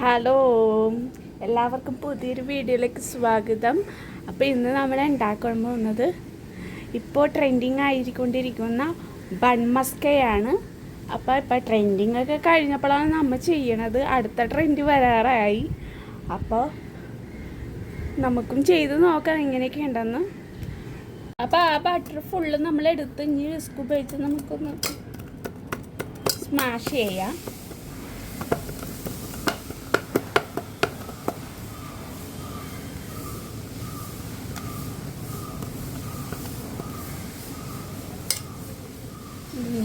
Hello, എല്ലാവർക്കും പുതിയൊരു വീഡിയോയിലേക്ക് സ്വാഗതം. അപ്പോൾ ഇന്ന് നമ്മൾ ഉണ്ടാക്കാൻ പോകുന്നത് ഇപ്പോൾ ട്രെൻഡിങ് ആയിക്കൊണ്ടിരിക്കുന്ന ബൺ മസ്കയാണ്. ഇപ്പോൾ ട്രെൻഡിങ് ഒക്കെ കഴിഞ്ഞപ്പോഴാണ് നമ്മൾ ചെയ്യണത്. അടുത്ത ട്രെൻഡ് വരാറായി. അപ്പോൾ നമുക്കും ചെയ്ത് നോക്കാം എങ്ങനെയൊക്കെ ഉണ്ടെന്ന്. അപ്പോൾ ആ ബട്ടർ ഫുള്ള് നമ്മളെടുത്ത് ഇനി വിസ്ക് ഉപയോഗിച്ച് നമുക്കൊന്ന് സ്മാഷ് ചെയ്യാം.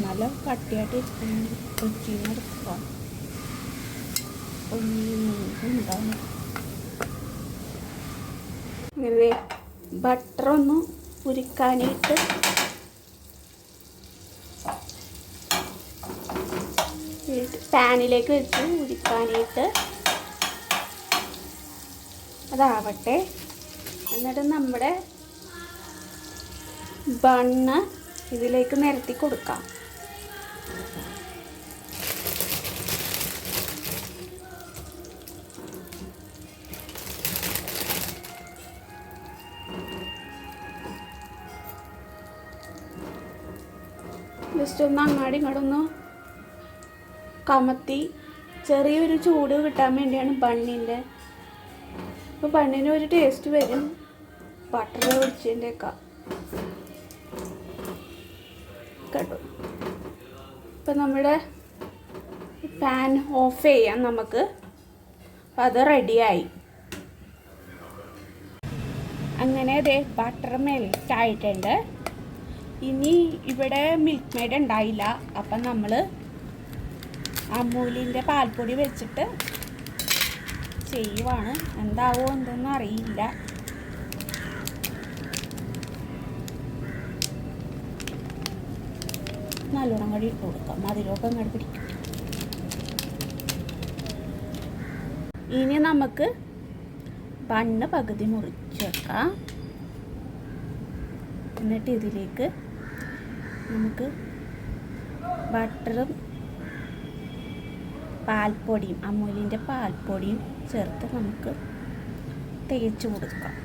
നല്ല കട്ടിയായിട്ട് കൊച്ചിന്നെടുക്കാം. ഉണ്ടാവും അങ്ങനെ ബട്ടറൊന്ന് ഉരുക്കാനായിട്ട് പാനിലേക്ക് വെച്ച് ഉരുക്കാനായിട്ട് അതാവട്ടെ. എന്നിട്ട് നമ്മുടെ ബണ്ണ് ഇതിലേക്ക് നിരത്തി കൊടുക്കാം. ജസ്റ്റ് ഒന്ന് അങ്ങാടി ഇങ്ങോട്ടൊന്ന് കമത്തി ചെറിയൊരു ചൂട് കിട്ടാൻ വേണ്ടിയാണ് ബണ്ണിൻ്റെ. അപ്പോൾ ബണ്ണിന് ഒരു ടേസ്റ്റ് വരും ബട്ടർ ഒഴിച്ചതിൻ്റെയൊക്കെ കേട്ടോ. ഇപ്പം നമ്മുടെ പാൻ ഓഫ് ചെയ്യാം നമുക്ക്. അപ്പം അത് റെഡിയായി. അങ്ങനെ ദേ ബട്ടർ മെൽറ്റ് ആയിട്ടുണ്ട്. ഇനി ഇവിടെ മിൽക്ക് മെയ്ഡ് ഉണ്ടായില്ല. അപ്പം നമ്മൾ അമൂലിൻ്റെ പാൽപ്പൊടി വെച്ചിട്ട് ചെയ്യുവാണ്. എന്താവോ എന്തെന്ന് അറിയില്ല. നല്ലോണം കൂടി ഇട്ട് കൊടുക്കാം. മധുരമൊക്കെ അങ്ങോട്ട് പിടിക്കും. ഇനി നമുക്ക് ബണ്ണ് പകുതി മുറിച്ച് വെക്കാം. എന്നിട്ട് ഇതിലേക്ക് നമുക്ക് ബട്ടറും പാൽപ്പൊടിയും അമൂലിൻ്റെ പാൽപ്പൊടിയും ചേർത്ത് നമുക്ക് തേച്ച് കൊടുക്കാം.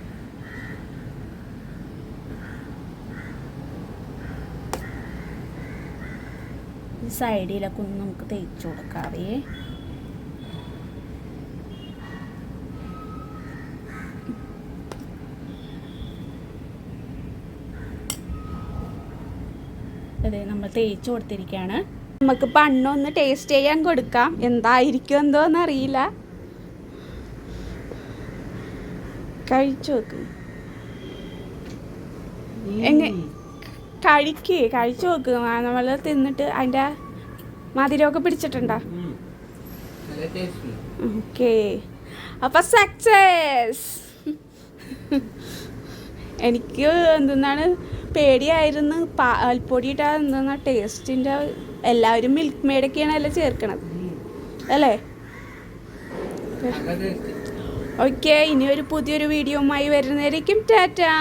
സൈഡിലൊക്കെ ഒന്ന് നമുക്ക് തേച്ച് കൊടുക്കാവേ. അതെ, നമ്മൾ തേച്ച് കൊടുത്തിരിക്കുകയാണ്. നമുക്ക് ബണ്ണൊന്ന് ടേസ്റ്റ് ചെയ്യാൻ കൊടുക്കാം. എന്തായിരിക്കും എന്തോന്നറിയില്ല. കഴിച്ചു നോക്ക്. കഴിച്ചു നോക്ക്. നമ്മൾ തിന്നിട്ട് അതിൻ്റെ മധുരമൊക്കെ പിടിച്ചിട്ടുണ്ടോ? ഓക്കെ, അപ്പം സക്സസ്. എനിക്ക് എന്തെന്നാണ് പേടിയായിരുന്നു പാൽപ്പൊടി ഇട്ടാൽ എന്തെന്നാ ടേസ്റ്റിൻ്റെ. എല്ലാവരും മിൽക്ക് മെയ്ഡൊക്കെയാണ് അല്ലേ ചേർക്കണത് അല്ലേ? ഓക്കെ, ഇനി ഒരു പുതിയൊരു വീഡിയോയുമായി വരുന്നതായിരിക്കും. ടാറ്റാ.